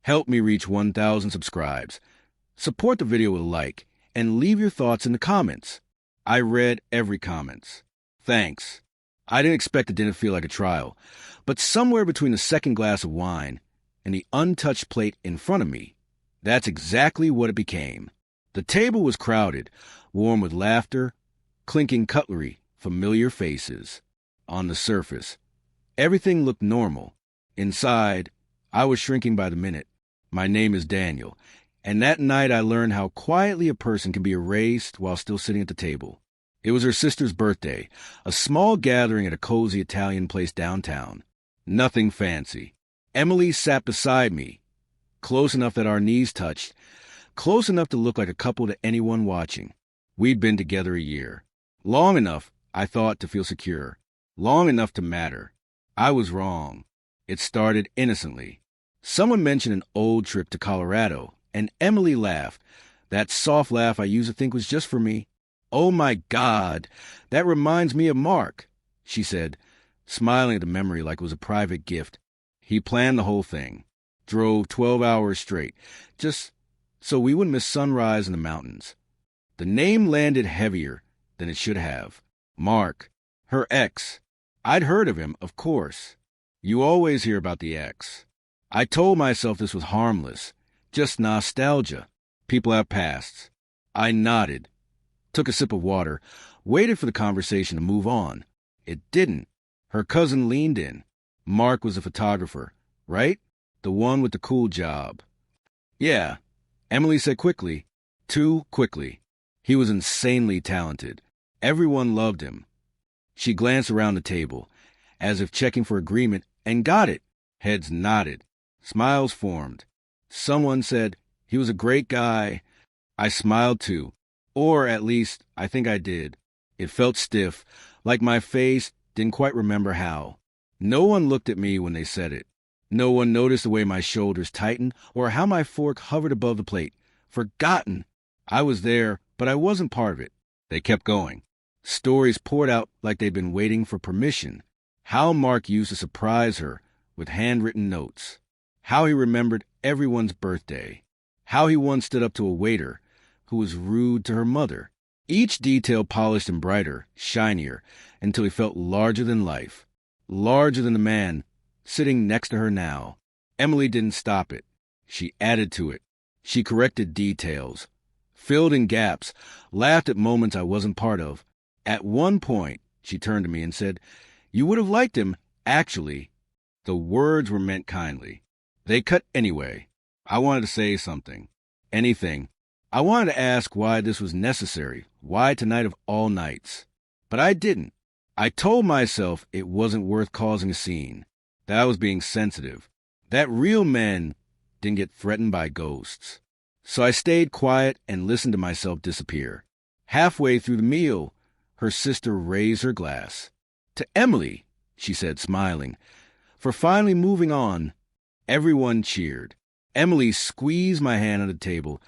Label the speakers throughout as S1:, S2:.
S1: Help me reach 1,000 subscribes. Support the video with a like, and leave your thoughts in the comments. I read every comments. Thanks. I didn't expect it didn't feel like a trial, but somewhere between the second glass of wine and the untouched plate in front of me, that's exactly what it became. The table was crowded, warm with laughter, clinking cutlery, familiar faces. On the surface, everything looked normal. Inside, I was shrinking by the minute. My name is Daniel, and that night I learned how quietly a person can be erased while still sitting at the table. It was her sister's birthday, a small gathering at a cozy Italian place downtown. Nothing fancy. Emily sat beside me, close enough that our knees touched, close enough to look like a couple to anyone watching. We'd been together a year. Long enough, I thought, to feel secure. Long enough to matter. I was wrong. It started innocently. Someone mentioned an old trip to Colorado, and Emily laughed. That soft laugh I used to think was just for me. "Oh my God, that reminds me of Mark," she said, smiling at the memory like it was a private gift. He planned the whole thing. Drove 12 hours straight, just so we wouldn't miss sunrise in the mountains. The name landed heavier than it should have. Mark, her ex. I'd heard of him, of course. You always hear about the ex. I told myself this was harmless, just nostalgia. People have pasts. I nodded, took a sip of water, waited for the conversation to move on. It didn't. Her cousin leaned in. Mark was a photographer, right? The one with the cool job. Yeah, Emily said quickly. Too quickly. He was insanely talented. Everyone loved him. She glanced around the table, as if checking for agreement, and got it. Heads nodded. Smiles formed. Someone said, "He was a great guy." I smiled too. Or at least, I think I did. It felt stiff, like my face didn't quite remember how. No one looked at me when they said it. No one noticed the way my shoulders tightened or how my fork hovered above the plate. Forgotten. I was there, but I wasn't part of it. They kept going. Stories poured out like they'd been waiting for permission. How Mark used to surprise her with handwritten notes. How he remembered everyone's birthday. How he once stood up to a waiter who was rude to her mother. Each detail polished and brighter, shinier, until he felt larger than life. Larger than the man sitting next to her now. Emily didn't stop it. She added to it. She corrected details, filled in gaps, laughed at moments I wasn't part of. At one point, she turned to me and said, "You would have liked him, actually." The words were meant kindly. They cut anyway. I wanted to say something. Anything. I wanted to ask why this was necessary, why tonight of all nights. But I didn't. I told myself it wasn't worth causing a scene, that I was being sensitive, that real men didn't get threatened by ghosts. So I stayed quiet and listened to myself disappear. Halfway through the meal, her sister raised her glass. "To Emily," she said, smiling, "for finally moving on." Everyone cheered. Emily squeezed my hand on the table,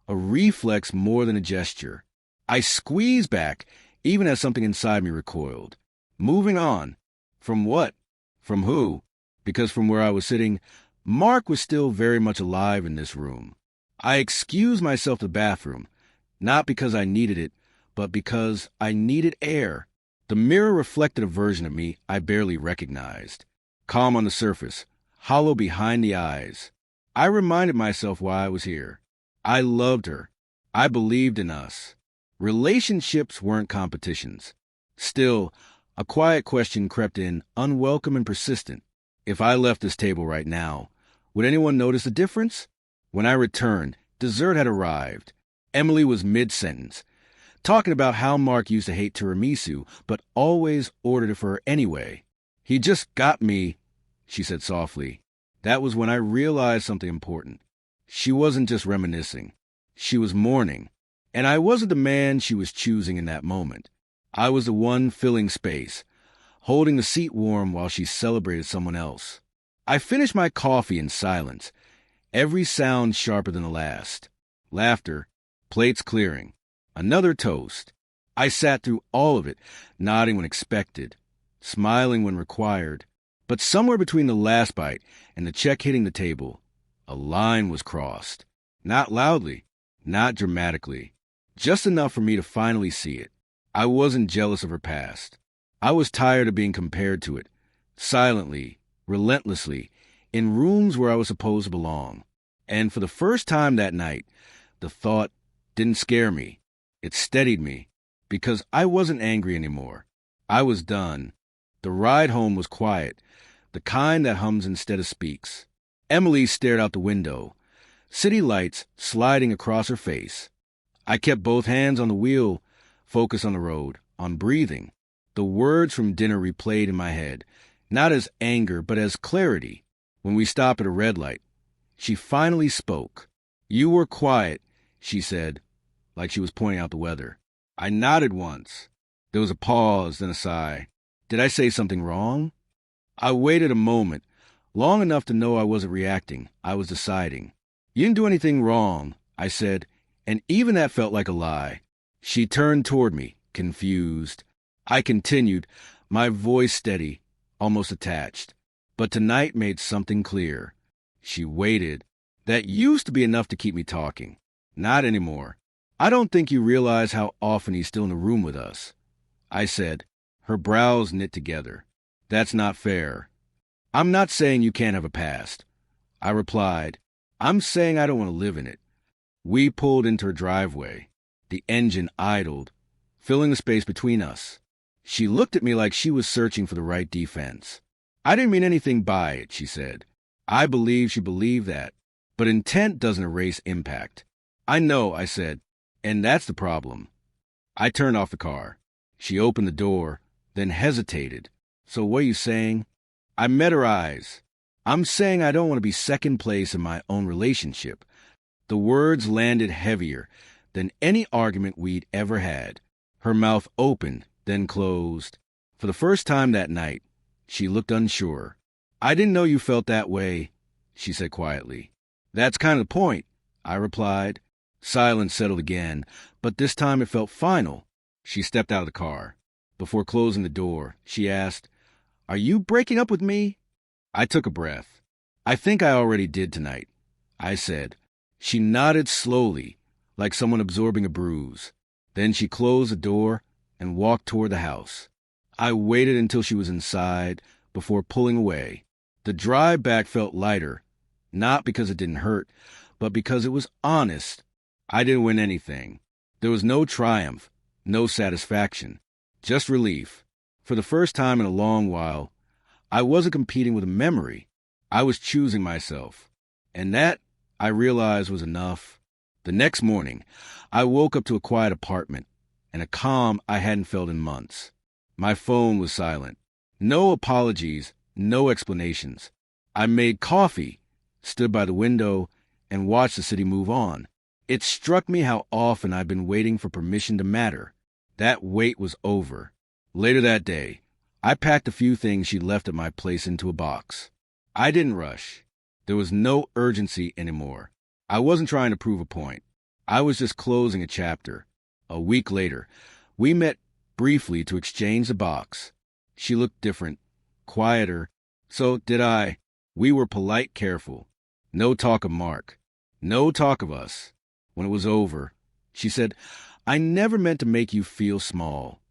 S1: a reflex more than a gesture. I squeezed back, even as something inside me recoiled. Moving on. From what? From who? Because from where I was sitting, Mark was still very much alive in this room. I excused myself to the bathroom, not because I needed it, but because I needed air. The mirror reflected a version of me I barely recognized. Calm on the surface, hollow behind the eyes. I reminded myself why I was here. I loved her. I believed in us. Relationships weren't competitions. Still, a quiet question crept in, unwelcome and persistent. If I left this table right now, would anyone notice the difference? When I returned, dessert had arrived. Emily was mid-sentence, talking about how Mark used to hate tiramisu, but always ordered it for her anyway. "He just got me," she said softly. That was when I realized something important. She wasn't just reminiscing. She was mourning. And I wasn't the man she was choosing in that moment. I was the one filling space, holding the seat warm while she celebrated someone else. I finished my coffee in silence, every sound sharper than the last. Laughter, plates clearing, another toast. I sat through all of it, nodding when expected, smiling when required. But somewhere between the last bite and the check hitting the table, A line was crossed. Not loudly, not dramatically, just enough for me to finally see it. I wasn't jealous of her past. I was tired of being compared to it, silently, relentlessly, in rooms where I was supposed to belong. And for the first time that night, the thought didn't scare me. It steadied me, because I wasn't angry anymore. I was done. The ride home was quiet, the kind that hums instead of speaks. Emily stared out the window, city lights sliding across her face. I kept both hands on the wheel, focused on the road, on breathing. The words from dinner replayed in my head, not as anger, but as clarity. When we stopped at a red light, she finally spoke. "You were quiet," she said, like she was pointing out the weather. I nodded once. There was a pause, then a sigh. Did I say something wrong? I waited a moment, long enough to know I wasn't reacting. I was deciding. "You didn't do anything wrong," I said, and even that felt like a lie. She turned toward me, confused. I continued, my voice steady, almost attached. But tonight made something clear. She waited. That used to be enough to keep me talking. Not anymore. "I don't think you realize how often he's still in the room with us," I said. Her brows knit together. "That's not fair." "I'm not saying you can't have a past," I replied. "I'm saying I don't want to live in it." We pulled into her driveway. The engine idled, filling the space between us. She looked at me like she was searching for the right defense. "I didn't mean anything by it," she said. I believed she believed that. But intent doesn't erase impact. "I know," I said, "and that's the problem." I turned off the car. She opened the door, then hesitated. "So what are you saying?" I met her eyes. "I'm saying I don't want to be second place in my own relationship." The words landed heavier than any argument we'd ever had. Her mouth opened, then closed. For the first time that night, she looked unsure. "I didn't know you felt that way," she said quietly. "That's kind of the point," I replied. Silence settled again, but this time it felt final. She stepped out of the car. Before closing the door, she asked, "Are you breaking up with me?" I took a breath. "I think I already did tonight," I said. She nodded slowly, like someone absorbing a bruise. Then she closed the door and walked toward the house. I waited until she was inside before pulling away. The drive back felt lighter, not because it didn't hurt, but because it was honest. I didn't win anything. There was no triumph, no satisfaction, just relief. For the first time in a long while, I wasn't competing with a memory. I was choosing myself. And that, I realized, was enough. The next morning, I woke up to a quiet apartment and a calm I hadn't felt in months. My phone was silent. No apologies, no explanations. I made coffee, stood by the window, and watched the city move on. It struck me how often I'd been waiting for permission to matter. That wait was over. Later that day, I packed a few things she left at my place into a box. I didn't rush. There was no urgency anymore. I wasn't trying to prove a point. I was just closing a chapter. A week later, we met briefly to exchange the box. She looked different, quieter. So did I. We were polite, careful. No talk of Mark. No talk of us. When it was over, she said, "I never meant to make you feel small."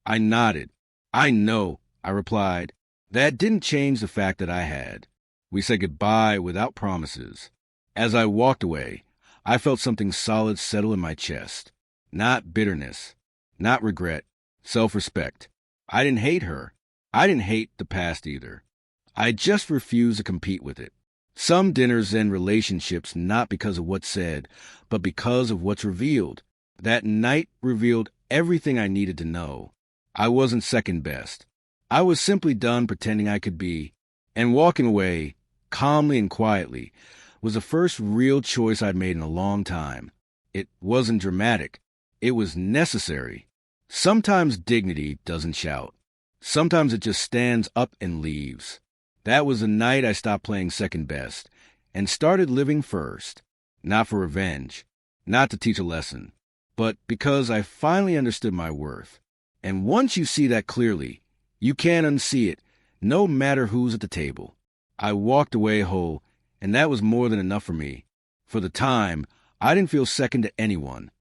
S1: I nodded. "I know," I replied. That didn't change the fact that I had. We said goodbye without promises. As I walked away, I felt something solid settle in my chest. Not bitterness, not regret, self-respect. I didn't hate her. I didn't hate the past either. I just refused to compete with it. Some dinners end relationships not because of what's said, but because of what's revealed. That night revealed everything I needed to know. I wasn't second best. I was simply done pretending I could be. And walking away, calmly and quietly, was the first real choice I'd made in a long time. It wasn't dramatic. It was necessary. Sometimes dignity doesn't shout. Sometimes it just stands up and leaves. That was the night I stopped playing second best and started living first. Not for revenge, not to teach a lesson, but because I finally understood my worth. And once you see that clearly, you can't unsee it, no matter who's at the table. I walked away whole and that was more than enough for me. For the time, I didn't feel second to anyone.